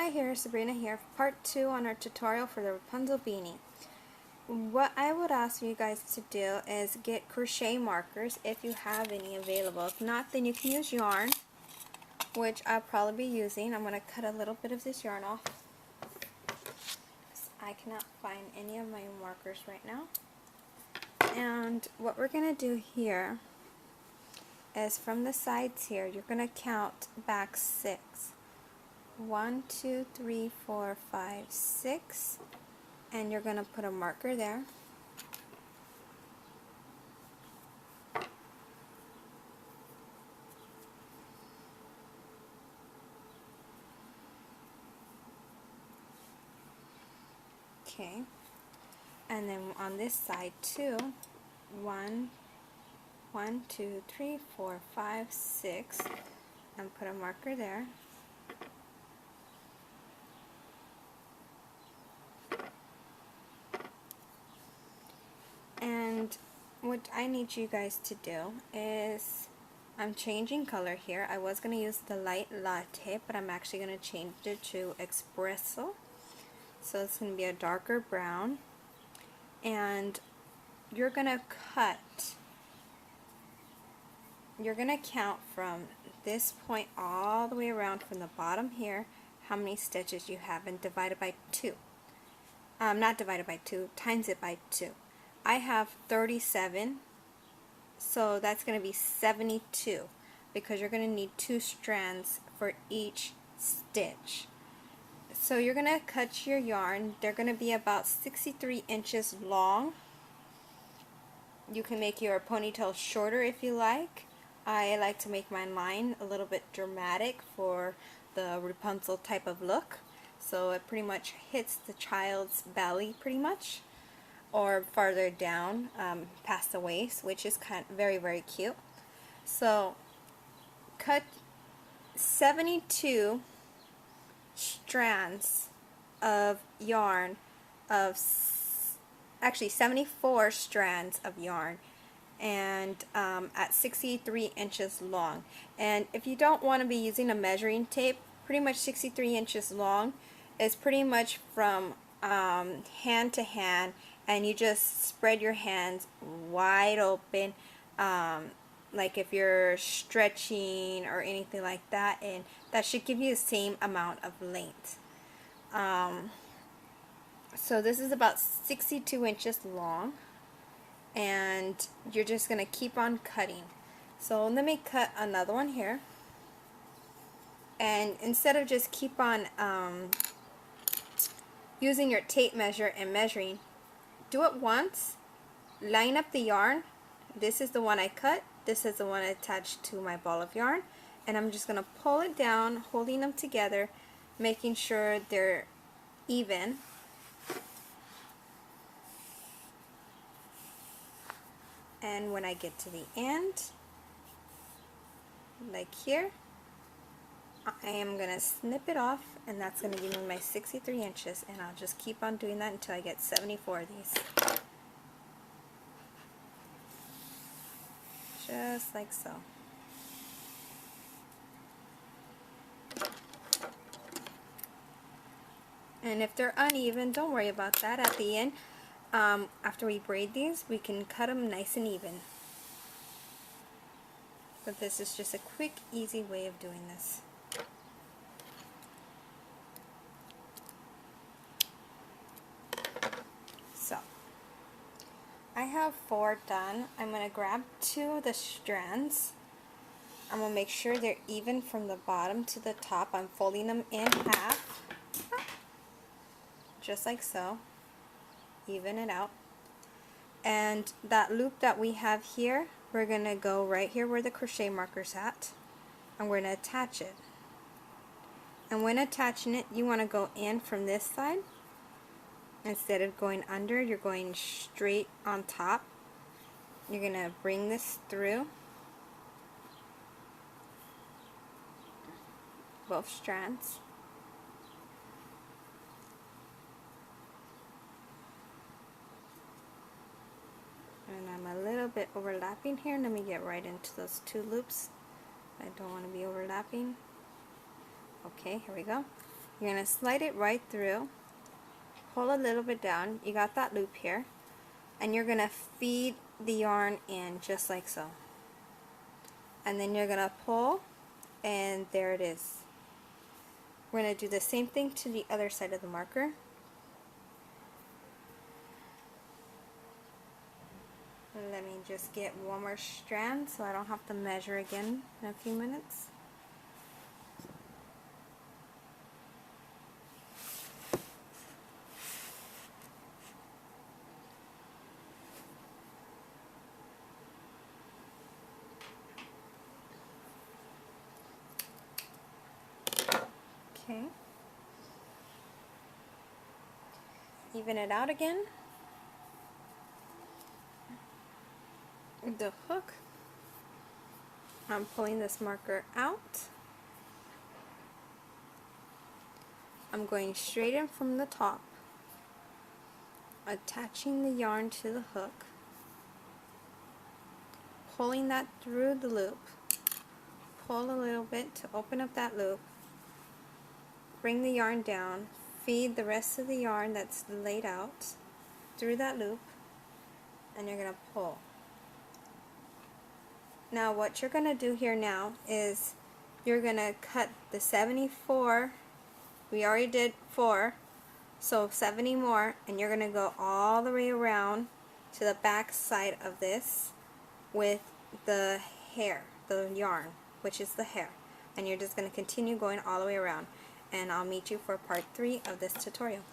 Hi here, Sabrina here, part 2 on our tutorial for the Rapunzel beanie. What I would ask you guys to do is get crochet markers if you have any available. If not, then you can use yarn, which I'll probably be using. I'm going to cut a little bit of this yarn off. I cannot find any of my markers right now. And what we're going to do here is from the sides here, you're going to count back 6. 1, 2, 3, 4, 5, 6, and you're going to put a marker there. Okay, and then on this side too, 1, 2, 3, 4, 5, 6, and put a marker there. And what I need you guys to do is, I'm changing color here. I was going to use the light latte, but I'm actually going to change it to espresso. So it's going to be a darker brown. And you're going to count from this point all the way around from the bottom here, how many stitches you have, and divide it by 2. Not divided by 2, times it by 2. I have 37, so that's going to be 72, because you're going to need 2 strands for each stitch. So you're going to cut your yarn. They're going to be about 63 inches long. You can make your ponytail shorter if you like. I like to make my line a little bit dramatic for the Rapunzel type of look. So it pretty much hits the child's belly pretty much, or farther down past the waist, which is very, very cute. So cut 72 strands of yarn, actually 74 strands of yarn, and at 63 inches long. And if you don't want to be using a measuring tape, pretty much 63 inches long is pretty much from hand to hand, and you just spread your hands wide open, like if you're stretching or anything like that, and that should give you the same amount of length. So this is about 62 inches long, and you're just going to keep on cutting. So let me cut another one here, and instead of just keep on using your tape measure and measuring, do it once, line up the yarn. This is the one I cut, this is the one attached to my ball of yarn, and I'm just going to pull it down, holding them together, making sure they're even. And when I get to the end, like here, I am going to snip it off, and that's going to give me my 63 inches, and I'll just keep on doing that until I get 74 of these. Just like so. And if they're uneven, don't worry about that. At the end, after we braid these, we can cut them nice and even. But this is just a quick, easy way of doing this. So, I have 4 done. I'm going to grab 2 of the strands. I'm going to make sure they're even from the bottom to the top. I'm folding them in half, just like so. Even it out. And that loop that we have here, we're going to go right here where the crochet marker's at, and we're going to attach it. And when attaching it, you want to go in from this side. Instead of going under, you're going straight on top. You're going to bring this through both strands. And I'm a little bit overlapping here. Let me get right into those 2 loops. I don't want to be overlapping. Okay, here we go. You're going to slide it right through, pull a little bit down, you got that loop here, and you're going to feed the yarn in just like so. And then you're going to pull, and there it is. We're going to do the same thing to the other side of the marker. Let me just get one more strand so I don't have to measure again in a few minutes. Okay. Even it out again. The hook, I'm pulling this marker out. I'm going straight in from the top, attaching the yarn to the hook, pulling that through the loop, pull a little bit to open up that loop, bring the yarn down, feed the rest of the yarn that's laid out through that loop, and you're going to pull. Now what you're going to do here now is you're going to cut the 74, we already did 4, so 70 more, and you're going to go all the way around to the back side of this with the hair, the yarn, which is the hair, and you're just going to continue going all the way around, and I'll meet you for part 3 of this tutorial.